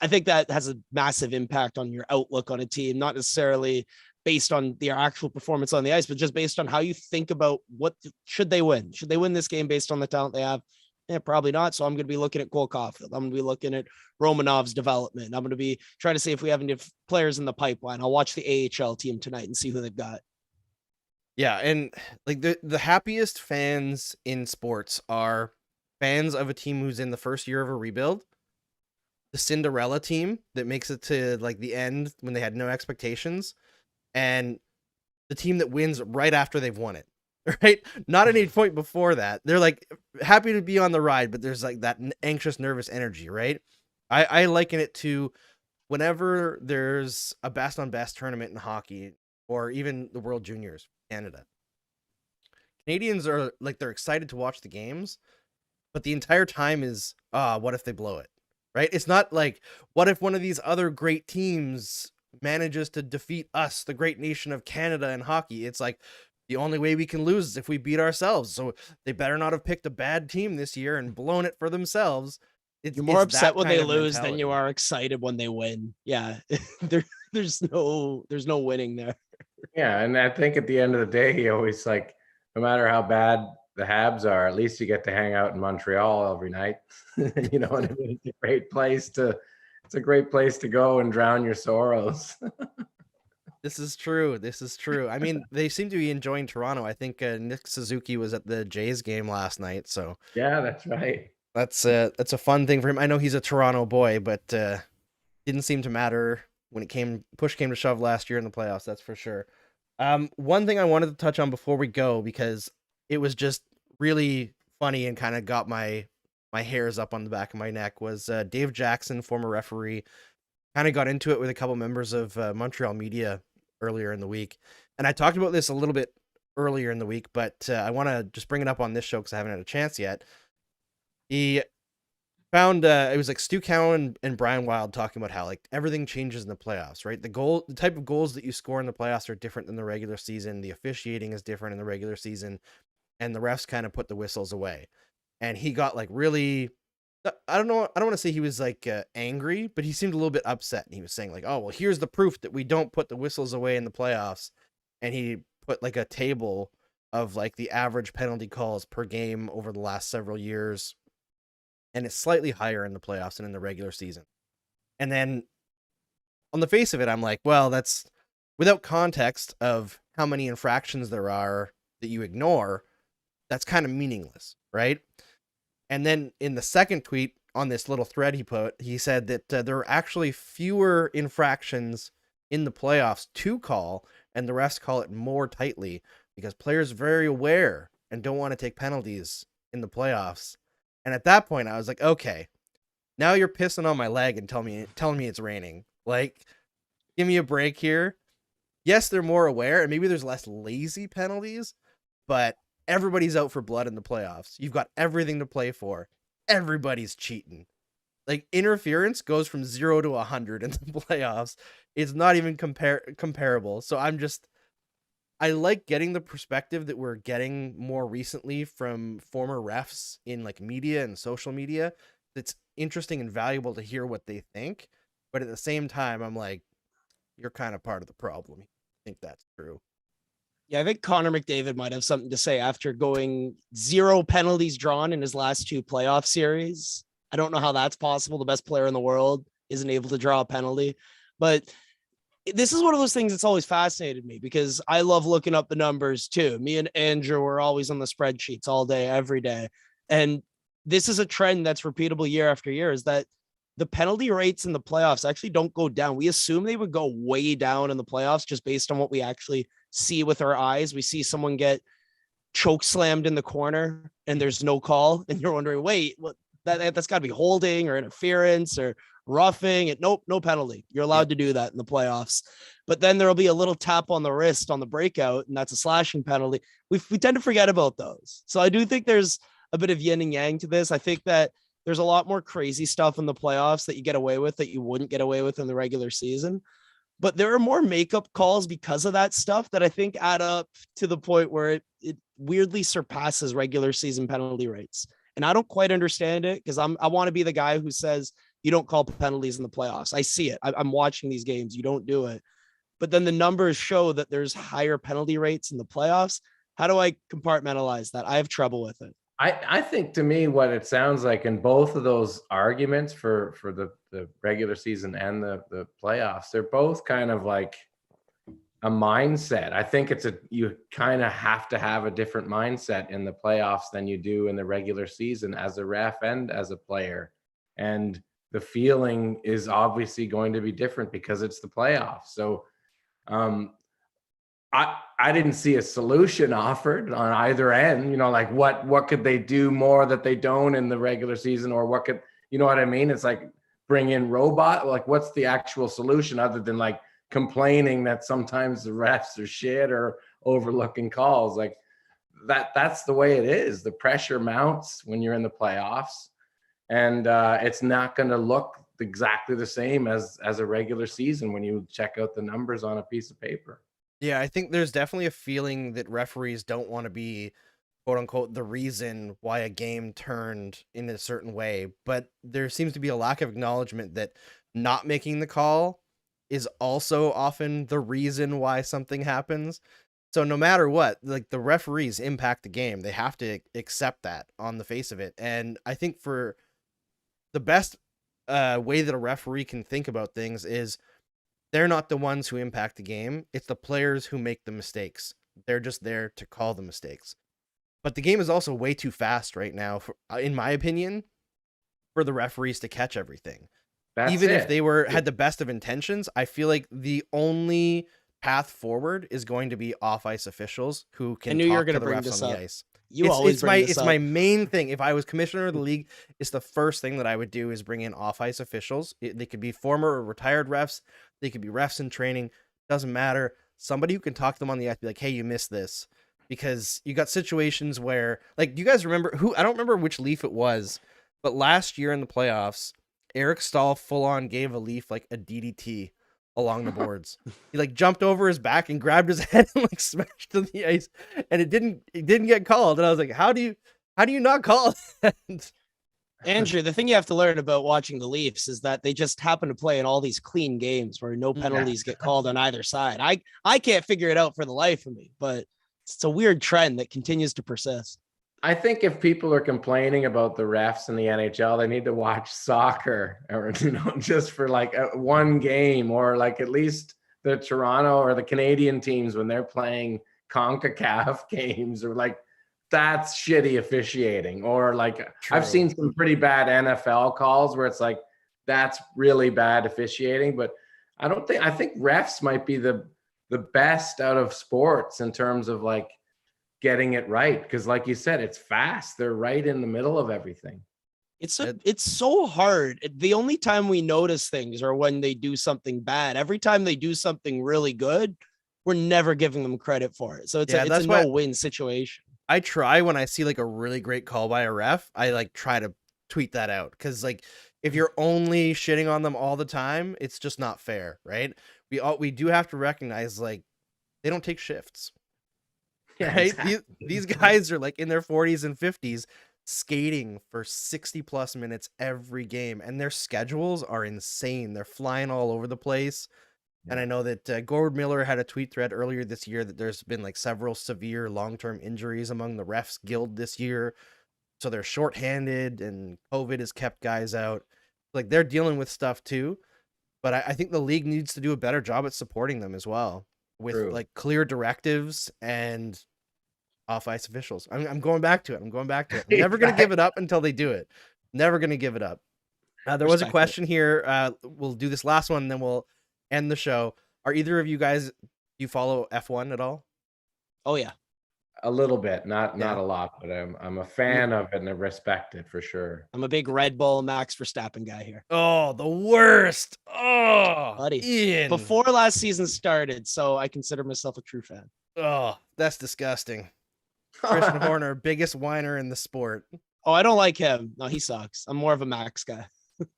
I think that has a massive impact on your outlook on a team, not necessarily based on their actual performance on the ice, but just based on how you think about what should they win? Should they win this game based on the talent they have? Yeah, probably not. So I'm going to be looking at Cole Caufield. I'm going to be looking at Romanov's development. I'm going to be trying to see if we have any players in the pipeline. I'll watch the AHL team tonight and see who they've got. Yeah, and like the happiest fans in sports are fans of a team who's in the first year of a rebuild, the Cinderella team that makes it to like the end when they had no expectations, and the team that wins right after they've won it, right? Not an 8 point before that. They're like happy to be on the ride, but there's like that anxious, nervous energy, right? I liken it to whenever there's a best on best tournament in hockey or even the World Juniors, Canada. Canadians are like, they're excited to watch the games, but the entire time is, what if they blow it, right? It's not like, what if one of these other great teams manages to defeat us, the great nation of Canada in hockey? It's like, the only way we can lose is if we beat ourselves. So they better not have picked a bad team this year and blown it for themselves. You're more it's upset that when kind they of lose than mentality. you are excited when they win. Yeah. There's no winning there. Yeah. And I think at the end of the day, he always like, no matter how bad the Habs are, at least you get to hang out in Montreal every night. You know what I mean? It's a great place to go and drown your sorrows. This is true. I mean, they seem to be enjoying Toronto. I think Nick Suzuki was at the Jays game last night, so Yeah, that's right. that's a fun thing for him. I know he's a Toronto boy, but didn't seem to matter when push came to shove last year in the playoffs. That's for sure. One thing I wanted to touch on before we go, because it was just really funny and kind of got my hairs up on the back of my neck, was Dave Jackson, former referee, kind of got into it with a couple members of Montreal media earlier in the week. And I talked about this a little bit earlier in the week, but I want to just bring it up on this show because I haven't had a chance yet. He found it was like Stu Cowan and Brian Wild talking about how like everything changes in the playoffs, right? The type of goals that you score in the playoffs are different than the regular season. The officiating is different in the regular season, and the refs kind of put the whistles away. And he got like really, I don't want to say he was like angry, but he seemed a little bit upset. And he was saying like, oh, well, here's the proof that we don't put the whistles away in the playoffs. And he put like a table of like the average penalty calls per game over the last several years. And it's slightly higher in the playoffs than in the regular season. And then on the face of it, I'm like, well, that's without context of how many infractions there are that you ignore, that's kind of meaningless, right? And then in the second tweet on this little thread he put, he said that there are actually fewer infractions in the playoffs to call, and the refs call it more tightly because players are very aware and don't want to take penalties in the playoffs. And at that point, I was like, okay, now you're pissing on my leg and telling me it's raining. Like, give me a break here. Yes, they're more aware, and maybe there's less lazy penalties, but everybody's out for blood in the playoffs. You've got everything to play for. Everybody's cheating. Like, interference goes from 0 to 100 in the playoffs. It's not even comparable. So I like getting the perspective that we're getting more recently from former refs in like media and social media. It's interesting and valuable to hear what they think. But at the same time, I'm like, you're kind of part of the problem. I think that's true. Yeah, I think Connor McDavid might have something to say after going 0 penalties drawn in his last 2 playoff series. I don't know how that's possible. The best player in the world isn't able to draw a penalty. But this is one of those things that's always fascinated me because I love looking up the numbers too. Me and Andrew were always on the spreadsheets all day, every day. And this is a trend that's repeatable year after year, is that the penalty rates in the playoffs actually don't go down. We assume they would go way down in the playoffs just based on what we actually see with our eyes. We see someone get choke slammed in the corner and there's no call. And you're wondering, wait, what? That's got to be holding or interference or roughing it. Nope, no penalty. You're allowed to do that in the playoffs. But then there'll be a little tap on the wrist on the breakout, and that's a slashing penalty. We tend to forget about those. So I do think there's a bit of yin and yang to this. I think that there's a lot more crazy stuff in the playoffs that you get away with that you wouldn't get away with in the regular season. But there are more makeup calls because of that stuff that I think add up to the point where it weirdly surpasses regular season penalty rates. And I don't quite understand it because I want to be the guy who says you don't call penalties in the playoffs. I see it. I'm watching these games. You don't do it. But then the numbers show that there's higher penalty rates in the playoffs. How do I compartmentalize that? I have trouble with it. I think to me what it sounds like in both of those arguments for the regular season and the playoffs, they're both kind of like a mindset. I think you kind of have to have a different mindset in the playoffs than you do in the regular season as a ref and as a player. And the feeling is obviously going to be different because it's the playoffs. So I didn't see a solution offered on either end, like what could they do more that they don't in the regular season, or what could, you know what I mean? It's like bring in robot, like what's the actual solution other than like complaining that sometimes the refs are shit or overlooking calls. Like that's the way it is. The pressure mounts when you're in the playoffs, and it's not going to look exactly the same as a regular season when you check out the numbers on a piece of paper. Yeah, I think there's definitely a feeling that referees don't want to be, quote unquote, the reason why a game turned in a certain way. But there seems to be a lack of acknowledgement that not making the call is also often the reason why something happens. So no matter what, like the referees impact the game. They have to accept that on the face of it. And I think for the best way that a referee can think about things is they're not the ones who impact the game. It's the players who make the mistakes. They're just there to call the mistakes. But the game is also way too fast right now, in my opinion, for the referees to catch everything. Even if they had the best of intentions, I feel like the only path forward is going to be off-ice officials who can talk to the refs on the ice. It's my main thing. If I was commissioner of the league, it's the first thing that I would do is bring in off-ice officials. They could be former or retired refs. They could be refs in training. Doesn't matter. Somebody who can talk to them on the ice, be like, hey, you missed this. Because you got situations where, like, do you guys remember I don't remember which Leaf it was, but last year in the playoffs, Eric Stahl full on gave a Leaf like a DDT along the boards. He like jumped over his back and grabbed his head and like smashed to the ice, and it didn't get called. And I was like, how do you not call that? Andrew, the thing you have to learn about watching the Leafs is that they just happen to play in all these clean games where no penalties get called on either side. I can't figure it out for the life of me, but it's a weird trend that continues to persist. I think if people are complaining about the refs in the NHL, they need to watch soccer, or just for like one game, or like at least the Toronto or the Canadian teams when they're playing CONCACAF games, or like, that's shitty officiating. Or like, True. I've seen some pretty bad NFL calls where it's like, that's really bad officiating. But I think refs might be the best out of sports in terms of like getting it right. Because like you said, it's fast. They're right in the middle of everything. It's so hard. The only time we notice things are when they do something bad. Every time they do something really good, we're never giving them credit for it. So it's a no-win situation. I try when I see like a really great call by a ref, I like try to tweet that out, because like if you're only shitting on them all the time, it's just not fair, right? We do have to recognize like they don't take shifts, right? Exactly. These guys are like in their 40s and 50s skating for 60 plus minutes every game, and their schedules are insane. They're flying all over the place. And I know that Gord Miller had a tweet thread earlier this year that there's been like several severe long-term injuries among the refs guild this year. So they're shorthanded and COVID has kept guys out. Like they're dealing with stuff too. But I think the league needs to do a better job at supporting them as well with like clear directives and off-ice officials. I'm going back to it. I'm never going to give it up until they do it. Never going to give it up. There was a question here. We'll do this last one and then we'll end the show. Are either of you guys, do you follow F1 at all? Oh yeah, a little bit, not a lot, but I'm a fan of it and I respect it for sure. I'm a big Red Bull Max Verstappen guy here. Oh, the worst. Oh, buddy. Ian. Before last season started, so I consider myself a true fan. Oh, that's disgusting. Christian Horner, biggest whiner in the sport. Oh, I don't like him. No, he sucks. I'm more of a Max guy.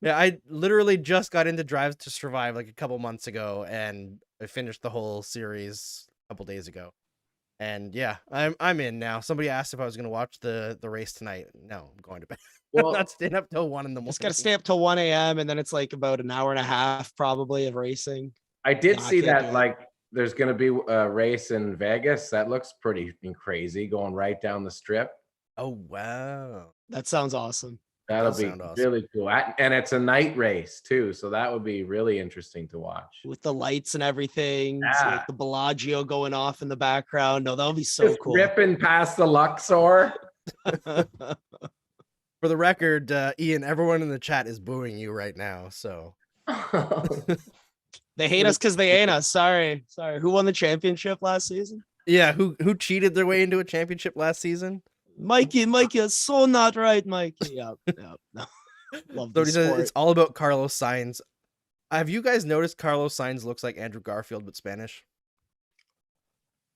Yeah, I literally just got into Drive to Survive like a couple months ago, and I finished the whole series a couple days ago. And yeah, I'm in now. Somebody asked if I was going to watch the race tonight. No, I'm going to bed. Well, I'm not staying up till 1 a.m. Just got to stay up till 1 a.m. and then it's like about an hour and a half probably of racing. I did see that like there's going to be a race in Vegas. That looks pretty crazy, going right down the strip. Oh, wow. That sounds awesome. That'll be really cool. And it's a night race too. So that would be really interesting to watch. With the lights and everything. Yeah. Like the Bellagio going off in the background. No, that'll be so just cool. Ripping past the Luxor. For the record, Ian, everyone in the chat is booing you right now. So they hate us because they ain't us. Sorry. Who won the championship last season? Yeah, who cheated their way into a championship last season? Mikey, it's so not right, Mikey. Yeah. No. Love the sport. It's all about Carlos Sainz. Have you guys noticed Carlos Sainz looks like Andrew Garfield but Spanish?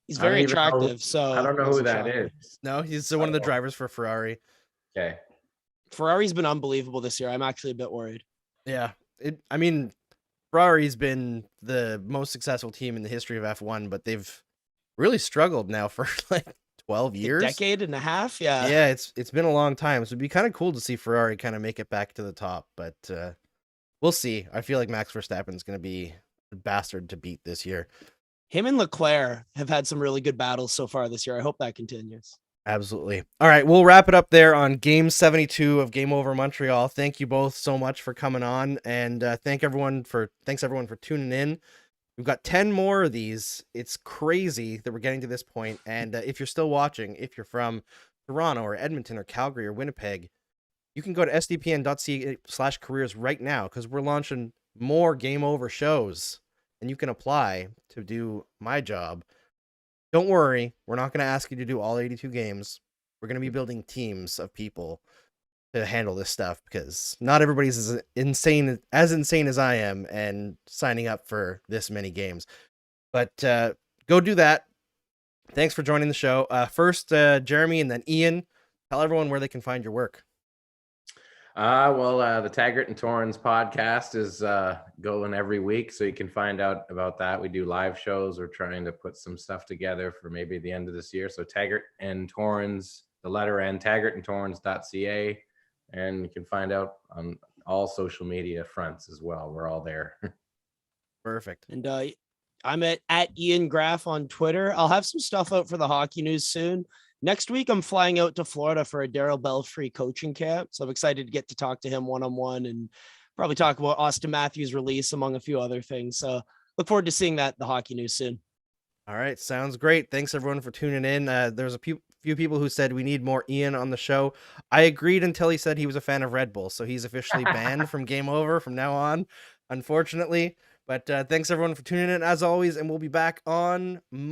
He's very attractive. So I don't know who that is. No, he's one of the drivers for Ferrari. Okay. Ferrari's been unbelievable this year. I'm actually a bit worried. Yeah. Ferrari's been the most successful team in the history of F1, but they've really struggled now for like 12 years, a decade and a half. Yeah, it's been a long time, so it'd be kind of cool to see Ferrari kind of make it back to the top, but we'll see. I feel like Max Verstappen's going to be the bastard to beat this year. Him and Leclerc have had some really good battles so far this year. I hope that continues. Absolutely. All right, we'll wrap it up there on Game 72 of Game Over Montreal. Thank you both so much for coming on, and thanks everyone for tuning in. We've got 10 more of these. It's crazy that we're getting to this point. And if you're still watching, if you're from Toronto or Edmonton or Calgary or Winnipeg, you can go to sdpn.ca/careers right now, because we're launching more Game Over shows and you can apply to do my job. Don't worry, we're not going to ask you to do all 82 games. We're going to be building teams of people to handle this stuff, because not everybody's as insane as I am and signing up for this many games. But go do that. Thanks for joining the show. First, Jeremy, and then Ian. Tell everyone where they can find your work. The Taggart and Torrens podcast is going every week, so you can find out about that. We do live shows. We're trying to put some stuff together for maybe the end of this year. So Taggart and Torrens, the letter N, taggartandtorrens.ca. And you can find out on all social media fronts as well. We're all there. Perfect. And I'm at Ian Graff on Twitter. I'll have some stuff out for the hockey news soon. Next week, I'm flying out to Florida for a Darryl Belfry coaching camp. So I'm excited to get to talk to him one-on-one and probably talk about Auston Matthews' release, among a few other things. So look forward to seeing that in the hockey news soon. All right, sounds great. Thanks everyone for tuning in. There's a few people who said we need more Ian on the show. I agreed until he said he was a fan of Red Bull, so he's officially banned from Game Over from now on, unfortunately. But thanks everyone for tuning in as always, and we'll be back on